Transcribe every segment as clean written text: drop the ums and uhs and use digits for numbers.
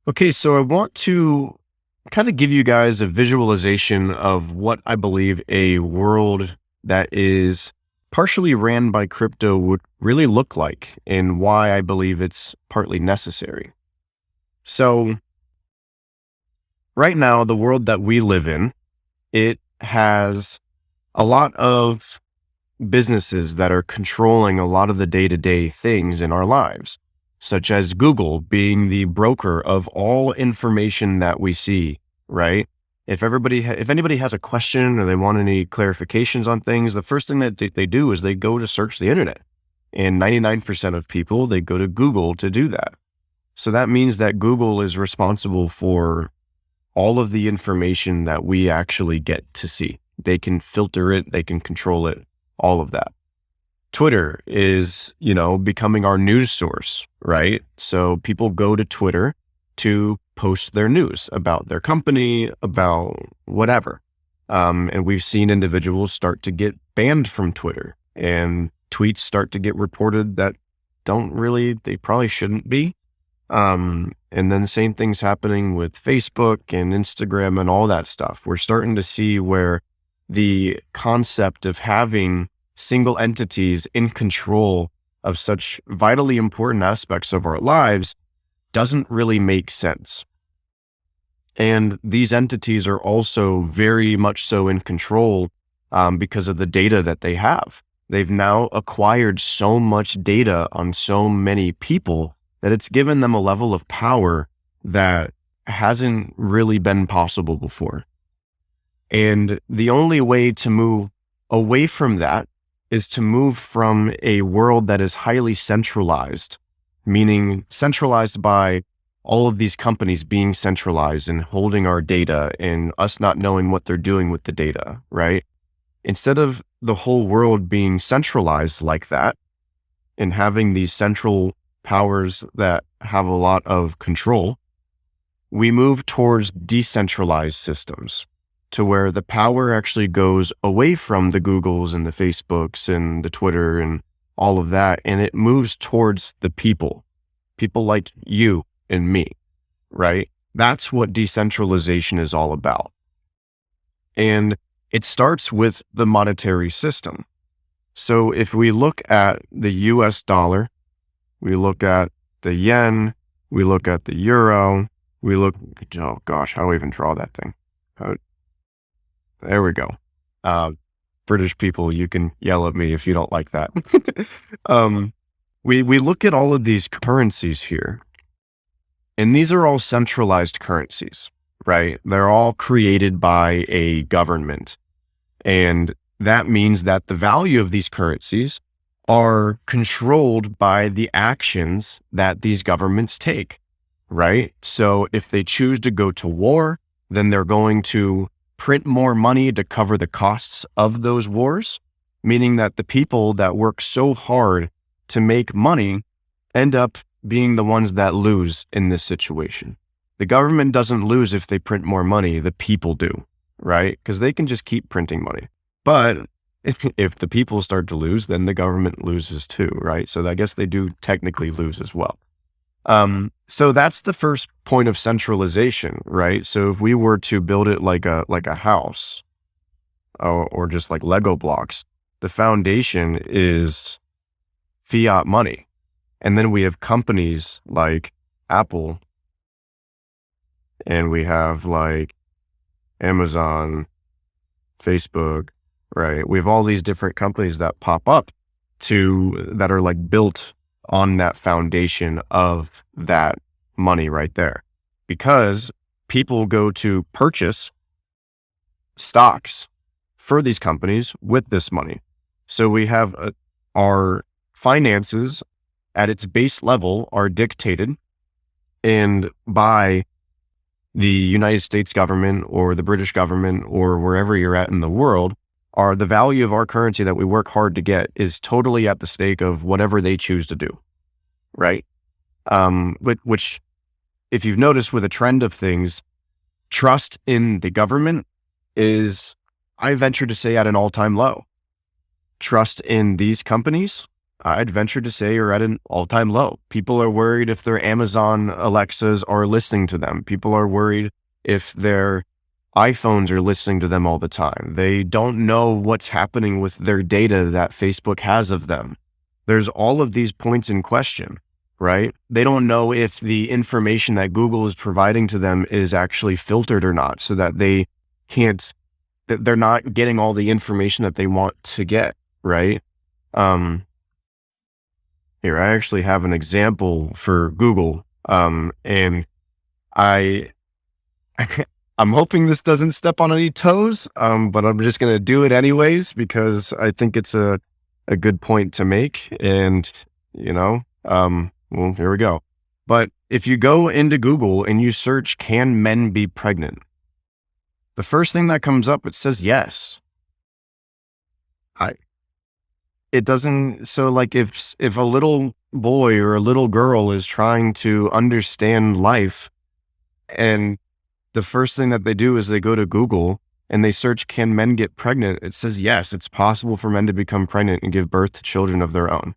Okay, so I want to kind of give you guys a visualization of what I believe a world that is partially ran by crypto would really look like and why I believe it's partly necessary. So, right now, the world that we live in, it has a lot of businesses that are controlling a lot of the day-to-day things in our lives, such as Google being the broker of all information that we see, right? If anybody has a question or they want any clarifications on things, the first thing that they do is they go to search the internet. And 99% of people, they go to Google to do that. So that means that Google is responsible for all of the information that we actually get to see. They can filter it, they can control it, all of that. Twitter is, becoming our news source, right? So people go to Twitter to post their news about their company, about whatever. And we've seen individuals start to get banned from Twitter and tweets start to get reported that they probably shouldn't be. And then the same thing's happening with Facebook and Instagram and all that stuff. We're starting to see where the concept of having single entities in control of such vitally important aspects of our lives doesn't really make sense. And these entities are also very much so in control because of the data that they have. They've now acquired so much data on so many people that it's given them a level of power that hasn't really been possible before. And the only way to move away from that is to move from a world that is highly centralized, meaning centralized by all of these companies being centralized and holding our data and us not knowing what they're doing with the data, right? Instead of the whole world being centralized like that and having these central powers that have a lot of control, we move towards decentralized systems to where the power actually goes away from the Googles and the Facebooks and the Twitter and all of that, and it moves towards the people like you and me, right? That's what decentralization is all about. And it starts with the monetary system. So if we look at the US dollar, we look at the yen, we look at the euro, oh gosh, how do I even draw that thing? There we go. British people, you can yell at me if you don't like that. We look at all of these currencies here, and these are all centralized currencies, right? They're all created by a government. And that means that the value of these currencies are controlled by the actions that these governments take, right? So if they choose to go to war, then they're going to print more money to cover the costs of those wars, meaning that the people that work so hard to make money end up being the ones that lose in this situation. The government doesn't lose if they print more money, the people do, right? Because they can just keep printing money. But if the people start to lose, then the government loses too, right? So I guess they do technically lose as well. So that's the first point of centralization, right? So if we were to build it like a house or just like Lego blocks, the foundation is fiat money. And then we have companies like Apple, and we have like Amazon, Facebook, right? We have all these different companies that pop up that are like built on that foundation of that money right there, because people go to purchase stocks for these companies with this money. So we have our finances at its base level are dictated and by the United States government or the British government or wherever you're at in the world. Are the value of our currency that we work hard to get is totally at the stake of whatever they choose to do, right? Which, if you've noticed with a trend of things, trust in the government is, I venture to say, at an all-time low. Trust in these companies, I'd venture to say, are at an all-time low. People are worried if their Amazon Alexas are listening to them. People are worried if their iPhones are listening to them all the time. They don't know what's happening with their data that Facebook has of them. There's all of these points in question, right? They don't know if the information that Google is providing to them is actually filtered or not, so that they're not getting all the information that they want to get, right? Here, I actually have an example for Google, and I, I'm hoping this doesn't step on any toes, but I'm just going to do it anyways because I think it's a good point to make. And, well, here we go. But if you go into Google and you search, can men be pregnant? The first thing that comes up, it says yes. It doesn't, so like if a little boy or a little girl is trying to understand life, and the first thing that they do is they go to Google and they search, can men get pregnant? It says, yes, it's possible for men to become pregnant and give birth to children of their own.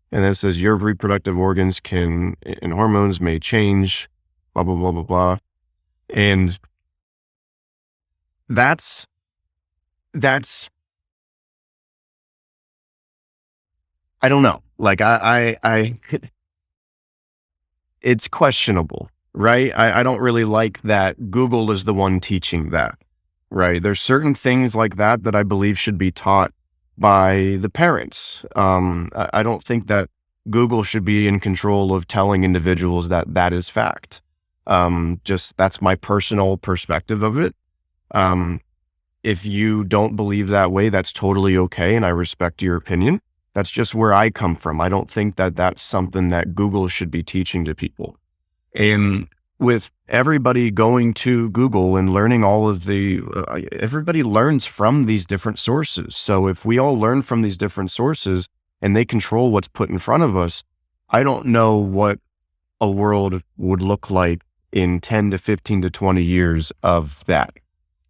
And then it says your reproductive organs and hormones may change, blah, blah, blah, blah, blah. And that's, I don't know. Like it's questionable, right? I don't really like that Google is the one teaching that, right? There's certain things like that I believe should be taught by the parents. I don't think that Google should be in control of telling individuals that is fact. Just that's my personal perspective of it. If you don't believe that way, that's totally okay, and I respect your opinion. That's just where I come from. I don't think that that's something that Google should be teaching to people. And with everybody going to Google and learning all of everybody learns from these different sources. So if we all learn from these different sources and they control what's put in front of us, I don't know what a world would look like in 10 to 15 to 20 years of that.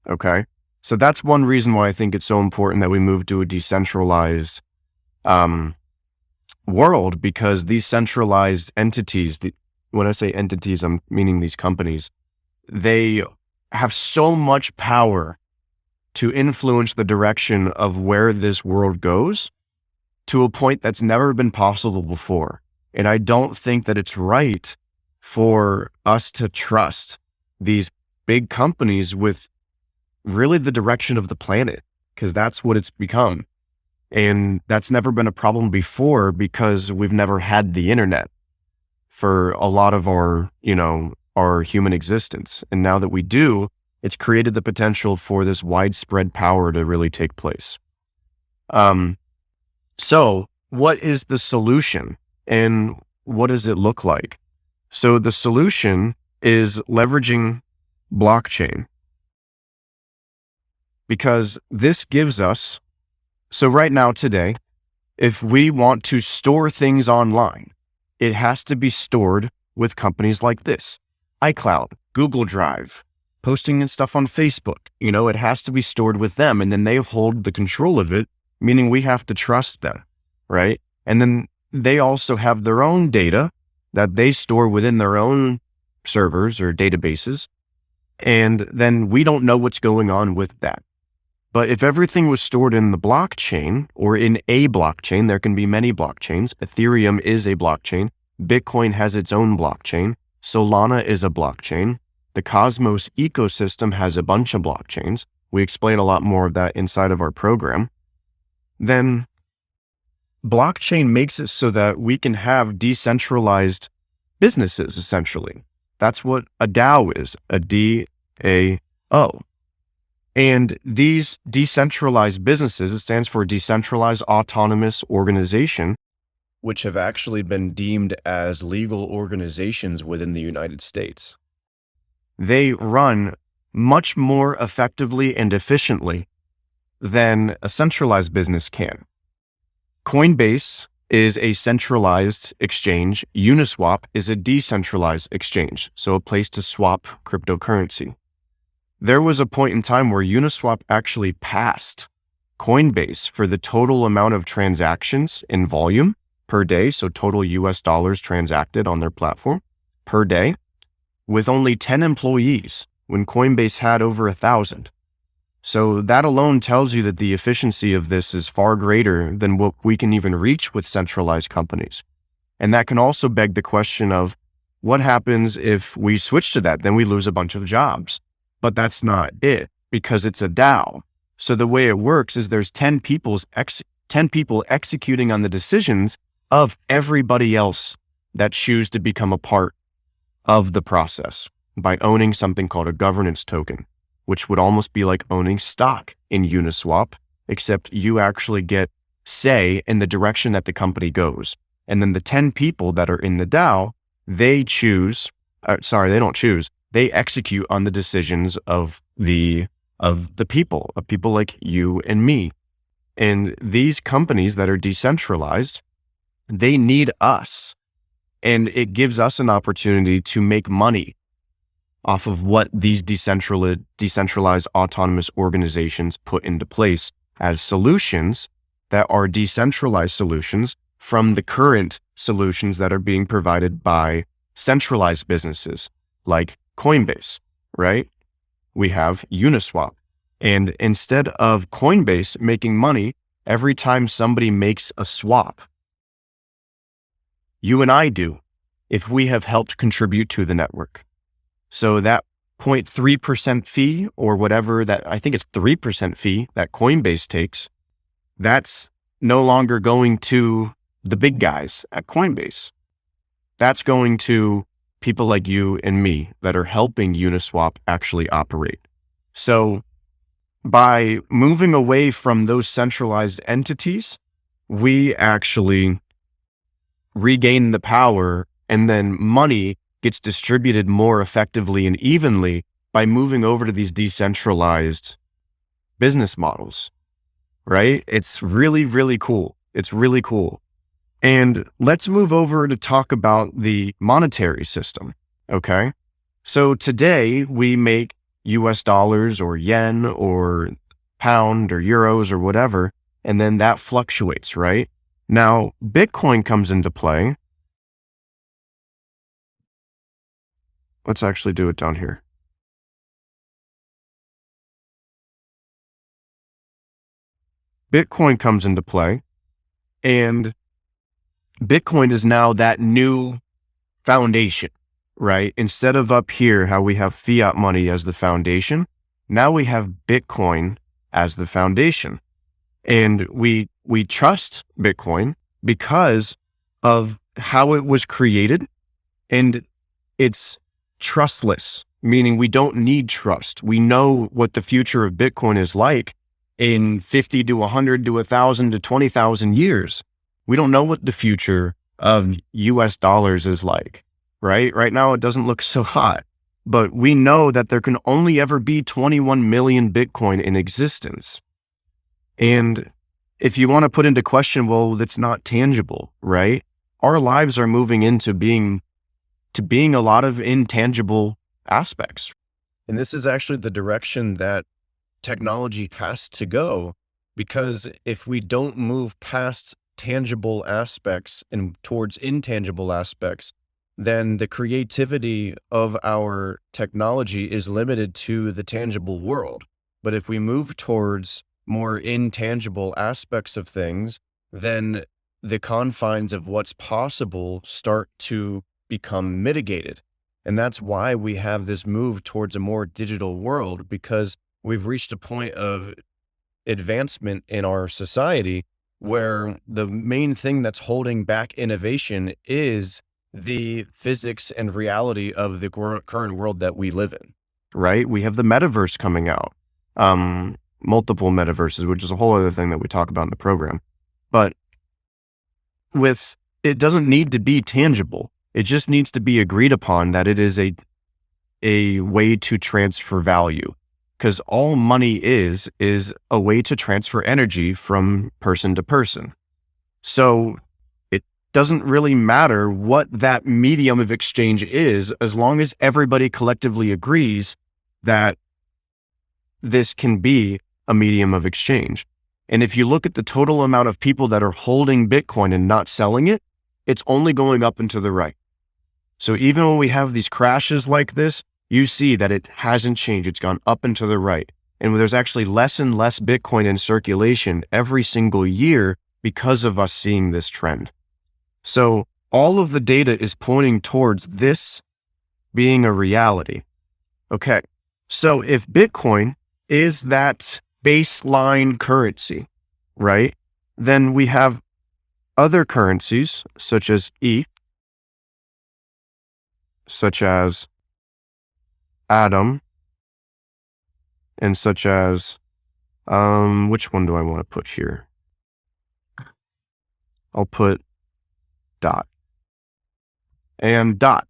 Okay. So that's one reason why I think it's so important that we move to a decentralized world, because these centralized entities, when I say entities, I'm meaning these companies, they have so much power to influence the direction of where this world goes to a point that's never been possible before. And I don't think that it's right for us to trust these big companies with really the direction of the planet, because that's what it's become. And that's never been a problem before because we've never had the internet for a lot of our human existence. And now that we do, it's created the potential for this widespread power to really take place. So what is the solution and what does it look like? So the solution is leveraging blockchain, because this gives us, so right now today, if we want to store things online, it has to be stored with companies like this, iCloud, Google Drive, posting and stuff on Facebook. It has to be stored with them, and then they hold the control of it, meaning we have to trust them, right? And then they also have their own data that they store within their own servers or databases, and then we don't know what's going on with that. But if everything was stored in the blockchain or in a blockchain, there can be many blockchains. Ethereum is a blockchain. Bitcoin has its own blockchain. Solana is a blockchain. The Cosmos ecosystem has a bunch of blockchains. We explain a lot more of that inside of our program. Then blockchain makes it so that we can have decentralized businesses, essentially. That's what a DAO is, a DAO. And these decentralized businesses, it stands for Decentralized Autonomous Organization, which have actually been deemed as legal organizations within the United States. They run much more effectively and efficiently than a centralized business can. Coinbase is a centralized exchange. Uniswap is a decentralized exchange, so a place to swap cryptocurrency. There was a point in time where Uniswap actually passed Coinbase for the total amount of transactions in volume per day, so total US dollars transacted on their platform per day, with only 10 employees when Coinbase had over 1,000. So that alone tells you that the efficiency of this is far greater than what we can even reach with centralized companies. And that can also beg the question of what happens if we switch to that? Then we lose a bunch of jobs. But that's not it, because it's a DAO. So the way it works is there's 10 people executing on the decisions of everybody else that choose to become a part of the process by owning something called a governance token, which would almost be like owning stock in Uniswap, except you actually get say in the direction that the company goes. And then the 10 people that are in the DAO, they don't choose. They execute on the decisions of the people like you and me. And these companies that are decentralized, they need us. And it gives us an opportunity to make money off of what these decentralized autonomous organizations put into place as solutions that are decentralized solutions from the current solutions that are being provided by centralized businesses like Coinbase, right? We have Uniswap. And instead of Coinbase making money every time somebody makes a swap, you and I do if we have helped contribute to the network. So that 0.3% fee or whatever that, I think it's 3% fee that Coinbase takes, that's no longer going to the big guys at Coinbase. That's going to people like you and me that are helping Uniswap actually operate. So by moving away from those centralized entities, we actually regain the power, and then money gets distributed more effectively and evenly by moving over to these decentralized business models, right? It's really, really cool. It's really cool. And let's move over to talk about the monetary system, okay? So today we make US dollars or yen or pound or euros or whatever, and then that fluctuates, right? Now, Bitcoin comes into play. Let's actually do it down here. Bitcoin comes into play, and Bitcoin is now that new foundation, right? Instead of up here, how we have fiat money as the foundation, now we have Bitcoin as the foundation. And we trust Bitcoin because of how it was created, and it's trustless, meaning we don't need trust. We know what the future of Bitcoin is like in 50 to 100 to 1,000 to 20,000 years. We don't know what the future of US dollars is like, right? Right now, it doesn't look so hot, but we know that there can only ever be 21 million Bitcoin in existence. And if you want to put into question, well, that's not tangible, right? Our lives are moving into being a lot of intangible aspects. And this is actually the direction that technology has to go, because if we don't move past tangible aspects and towards intangible aspects, then the creativity of our technology is limited to the tangible world. But if we move towards more intangible aspects of things, then the confines of what's possible start to become mitigated. And that's why we have this move towards a more digital world, because we've reached a point of advancement in our society where the main thing that's holding back innovation is the physics and reality of the current world that we live in, right? We have the metaverse coming out, multiple metaverses, which is a whole other thing that we talk about in the program. But it doesn't need to be tangible. It just needs to be agreed upon that it is a way to transfer value, because all money is a way to transfer energy from person to person. So it doesn't really matter what that medium of exchange is, as long as everybody collectively agrees that this can be a medium of exchange. And if you look at the total amount of people that are holding Bitcoin and not selling it, it's only going up and to the right. So even when we have these crashes like this, you see that it hasn't changed. It's gone up and to the right. And there's actually less and less Bitcoin in circulation every single year because of us seeing this trend. So all of the data is pointing towards this being a reality. Okay, so if Bitcoin is that baseline currency, right, then we have other currencies such as ETH, such as Atom, and such as, which one do I want to put here? I'll put DOT and DOT.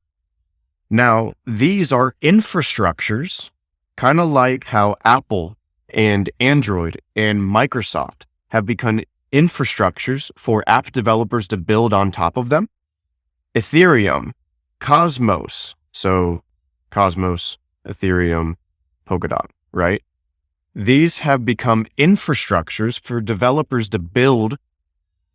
Now, these are infrastructures, kind of like how Apple and Android and Microsoft have become infrastructures for app developers to build on top of them. Ethereum, Cosmos, so Cosmos, Ethereum, Polkadot, right? These have become infrastructures for developers to build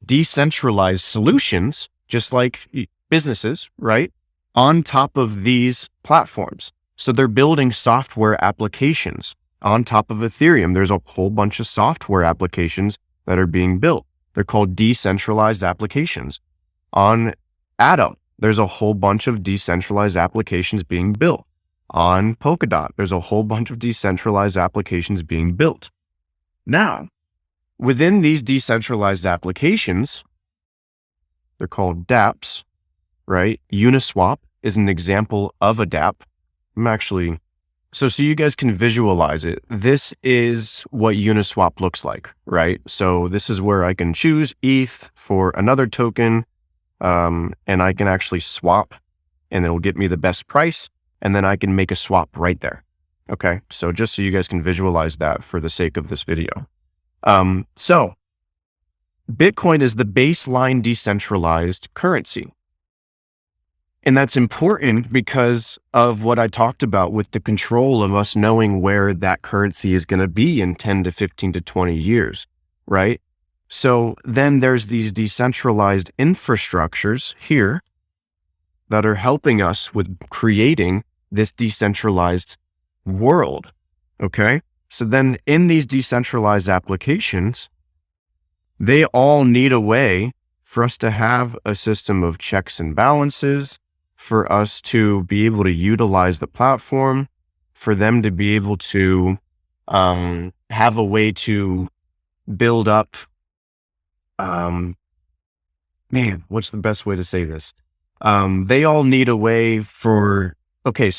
decentralized solutions, just like businesses, right, on top of these platforms. So they're building software applications on top of Ethereum. There's a whole bunch of software applications that are being built. They're called decentralized applications. On Atom, there's a whole bunch of decentralized applications being built. On Polkadot, there's a whole bunch of decentralized applications being built. Now, within these decentralized applications, they're called dApps, right? Uniswap is an example of a dApp. So you guys can visualize it. This is what Uniswap looks like, right? So this is where I can choose ETH for another token, and I can actually swap, and it'll get me the best price, and then I can make a swap right there. Okay, so just so you guys can visualize that for the sake of this video. So Bitcoin is the baseline decentralized currency. And that's important because of what I talked about with the control of us knowing where that currency is going to be in 10 to 15 to 20 years, right? So then there's these decentralized infrastructures here that are helping us with creating this decentralized world, okay? So then in these decentralized applications, they all need a way for us to have a system of checks and balances, for us to be able to utilize the platform, for them to be able to have a way to build up, what's the best way to say this? They all need a way so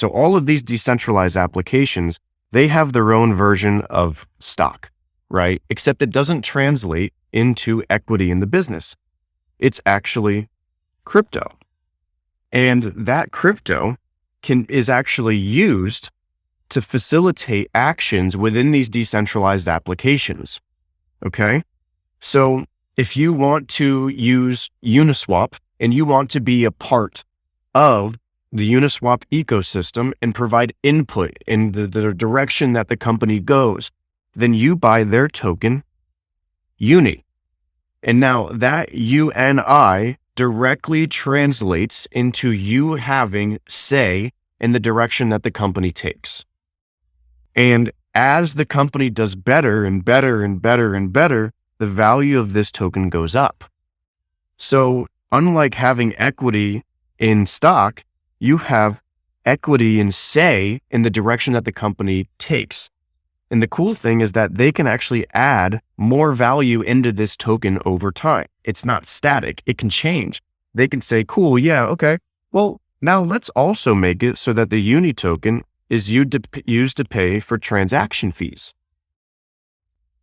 all of these decentralized applications, they have their own version of stock, right? Except it doesn't translate into equity in the business. It's actually crypto. And that crypto is actually used to facilitate actions within these decentralized applications. Okay? So if you want to use Uniswap and you want to be a part of the Uniswap ecosystem and provide input in the direction that the company goes, then you buy their token, Uni. And now that UNI directly translates into you having say in the direction that the company takes. And as the company does better and better and better and better, the value of this token goes up. So unlike having equity in stock, you have equity and say in the direction that the company takes. And the cool thing is that they can actually add more value into this token over time. It's not static. It can change. They can say, cool, yeah, okay. Well, now let's also make it so that the Uni token is used to pay for transaction fees.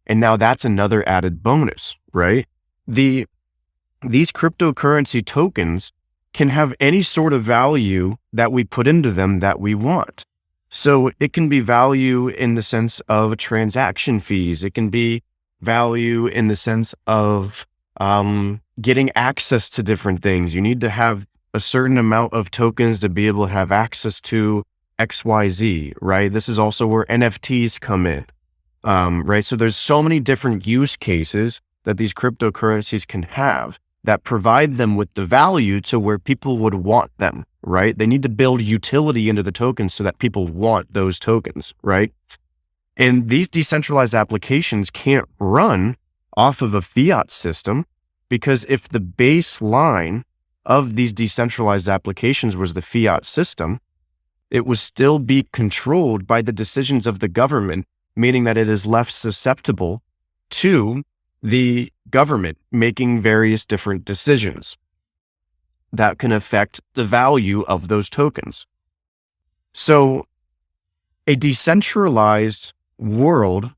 And now that's another added bonus, right? These cryptocurrency tokens can have any sort of value that we put into them that we want. So it can be value in the sense of transaction fees. It can be value in the sense of getting access to different things. You need to have a certain amount of tokens to be able to have access to XYZ, right? This is also where NFTs come in. right? So there's so many different use cases that these cryptocurrencies can have that provide them with the value to where people would want them, right? They need to build utility into the tokens so that people want those tokens, right? And these decentralized applications can't run off of a fiat system, because if the baseline of these decentralized applications was the fiat system, it would still be controlled by the decisions of the government, meaning that it is left susceptible to the government making various different decisions that can affect the value of those tokens. So a decentralized world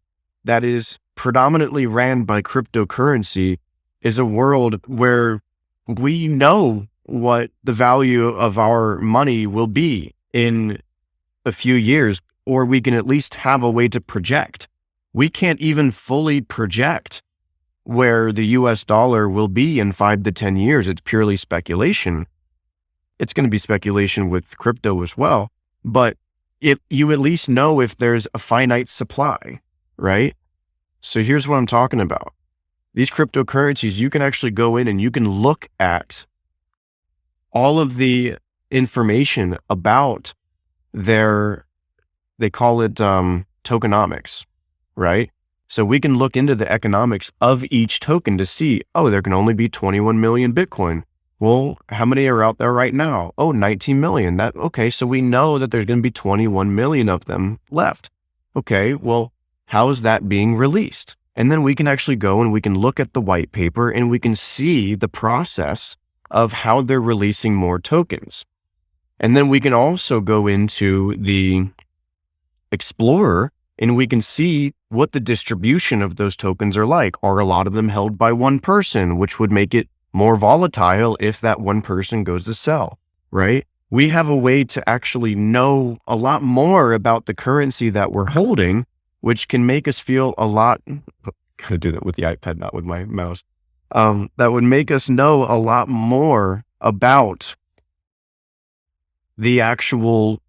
that is predominantly ran by cryptocurrency is a world where we know what the value of our money will be in a few years, or we can at least have a way to project. We can't even fully project where the US dollar will be in 5 to 10 years. It's purely speculation. It's going to be speculation with crypto as well, but if you at least know if there's a finite supply, right? So here's what I'm talking about. These cryptocurrencies, you can actually go in and you can look at all of the information about they call it tokenomics, right? So we can look into the economics of each token to see, oh, there can only be 21 million Bitcoin. Well, how many are out there right now? Oh, 19 million. Okay, so we know that there's going to be 21 million of them left. Okay, well, how is that being released? And then we can actually go and we can look at the white paper and we can see the process of how they're releasing more tokens. And then we can also go into the Explorer and we can see what the distribution of those tokens are like. Are a lot of them held by one person, which would make it more volatile if that one person goes to sell, right? We have a way to actually know a lot more about the currency that we're holding, which can make us feel a lot, gotta do that with the iPad, not with my mouse. That would make us know a lot more about the actual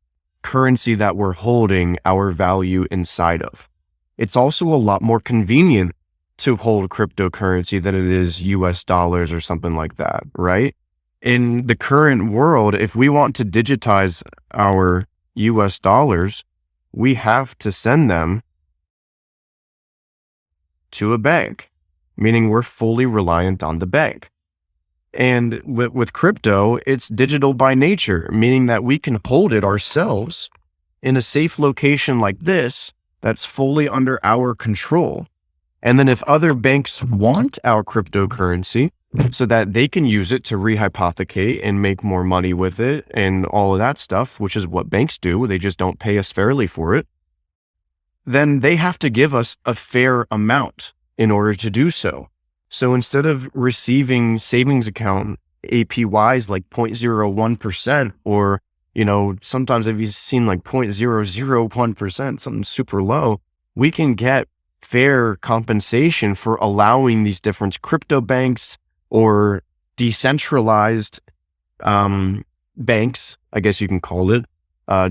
currency that we're holding our value inside of. It's also a lot more convenient to hold cryptocurrency than it is US dollars or something like that, right? In the current world, if we want to digitize our US dollars, we have to send them to a bank, meaning we're fully reliant on the bank. And with crypto, it's digital by nature, meaning that we can hold it ourselves in a safe location like this that's fully under our control. And then if other banks want our cryptocurrency so that they can use it to rehypothecate and make more money with it and all of that stuff, which is what banks do, they just don't pay us fairly for it, then they have to give us a fair amount in order to do so. So instead of receiving savings account APYs like 0.01% or, sometimes I've seen like 0.001%, something super low, we can get fair compensation for allowing these different crypto banks or decentralized banks, I guess you can call it,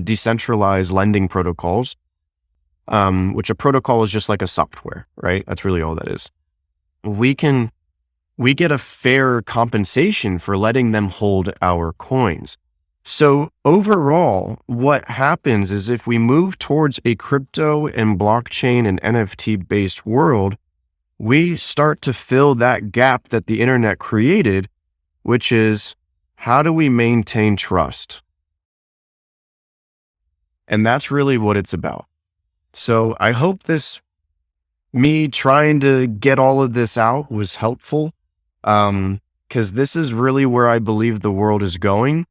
decentralized lending protocols, which a protocol is just like a software, right? That's really all that is. We get a fair compensation for letting them hold our coins. So overall, what happens is if we move towards a crypto and blockchain and NFT based world, we start to fill that gap that the internet created, which is how do we maintain trust? And that's really what it's about. So I hope me trying to get all of this out was helpful, because this is really where I believe the world is going,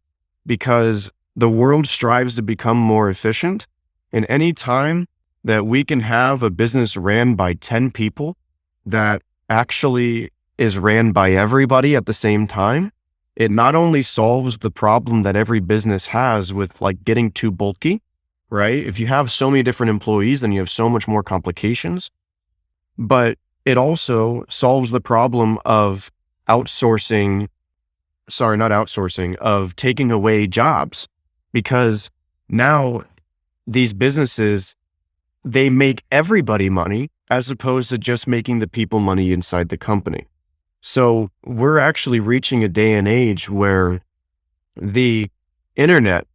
because the world strives to become more efficient. And any time that we can have a business ran by 10 people that actually is ran by everybody at the same time, it not only solves the problem that every business has with like getting too bulky, right? If you have so many different employees, then you have so much more complications. But it also solves the problem of of taking away jobs, because now these businesses they make everybody money as opposed to just making the people money inside the company. So we're actually reaching a day and age where the internet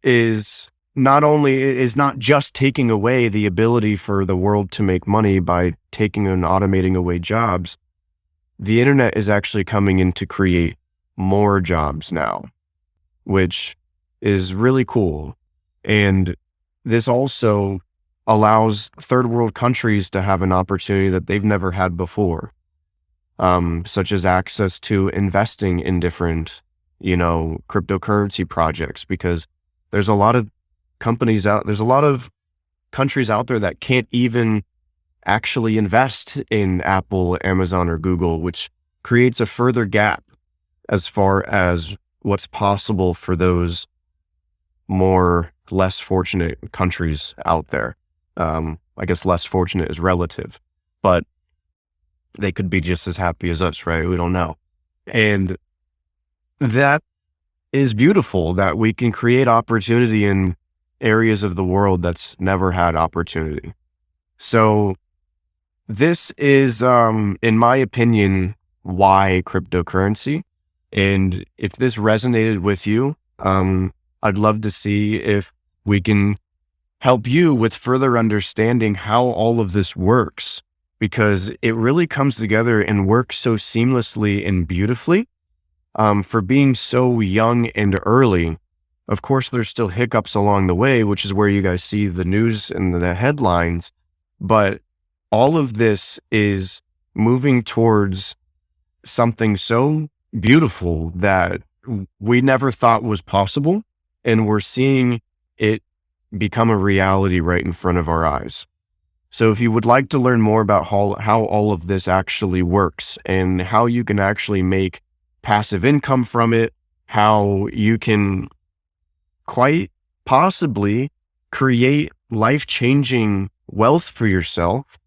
is not just taking away the ability for the world to make money by taking and automating away jobs. The internet is actually coming in to create more jobs now, which is really cool. And this also allows third world countries to have an opportunity that they've never had before, such as access to investing in different, cryptocurrency projects, because there's a lot of there's a lot of countries out there that can't even actually invest in Apple, Amazon, or Google, which creates a further gap as far as what's possible for those less fortunate countries out there. I guess less fortunate is relative, but they could be just as happy as us, right? We don't know. And that is beautiful, that we can create opportunity in areas of the world that's never had opportunity. So this is, in my opinion, why cryptocurrency. And if this resonated with you, I'd love to see if we can help you with further understanding how all of this works, because it really comes together and works so seamlessly and beautifully. For being so young and early, of course, there's still hiccups along the way, which is where you guys see the news and the headlines. But all of this is moving towards something so beautiful that we never thought was possible. And we're seeing it become a reality right in front of our eyes. So if you would like to learn more about how all of this actually works and how you can actually make passive income from it, how you can quite possibly create life-changing wealth for yourself,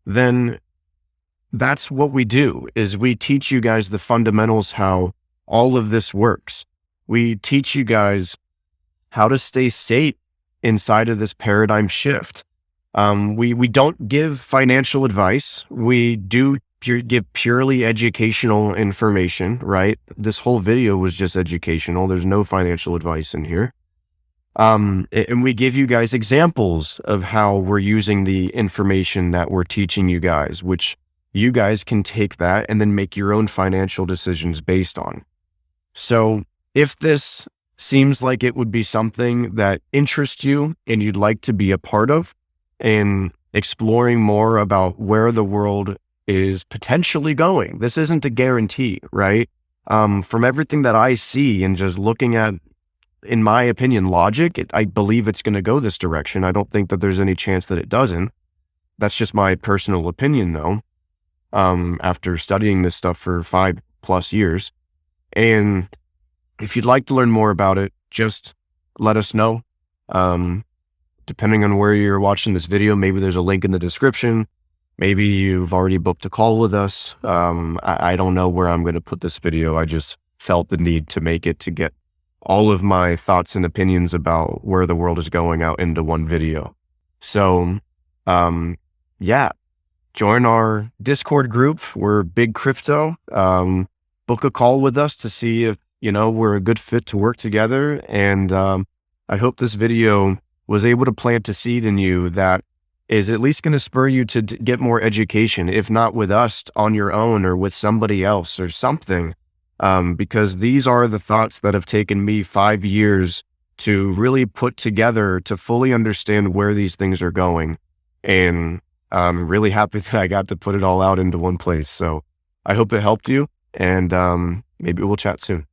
then that's what we do, is we teach you guys the fundamentals, how all of this works. We teach you guys how to stay safe inside of this paradigm shift. We don't give financial advice. We do give purely educational information, right? This whole video was just educational. There's no financial advice in here. And we give you guys examples of how we're using the information that we're teaching you guys, which you guys can take that and then make your own financial decisions based on. So if this seems like it would be something that interests you and you'd like to be a part of, and exploring more about where the world is potentially going. This isn't a guarantee, right? From everything that I see and just looking at, in my opinion, logic, I believe it's going to go this direction. I don't think that there's any chance that it doesn't. That's just my personal opinion, though, after studying this stuff for 5+ years. And if you'd like to learn more about it, just let us know. Depending on where you're watching this video, maybe there's a link in the description. Maybe you've already booked a call with us. I don't know where I'm going to put this video. I just felt the need to make it, to get all of my thoughts and opinions about where the world is going out into one video. So, yeah, join our Discord group. We're Big Crypto. Book a call with us to see if, we're a good fit to work together. And I hope this video was able to plant a seed in you that is at least going to spur you to get more education, if not with us, on your own or with somebody else or something. Because these are the thoughts that have taken me 5 years to really put together to fully understand where these things are going. And I'm really happy that I got to put it all out into one place. So I hope it helped you, and maybe we'll chat soon.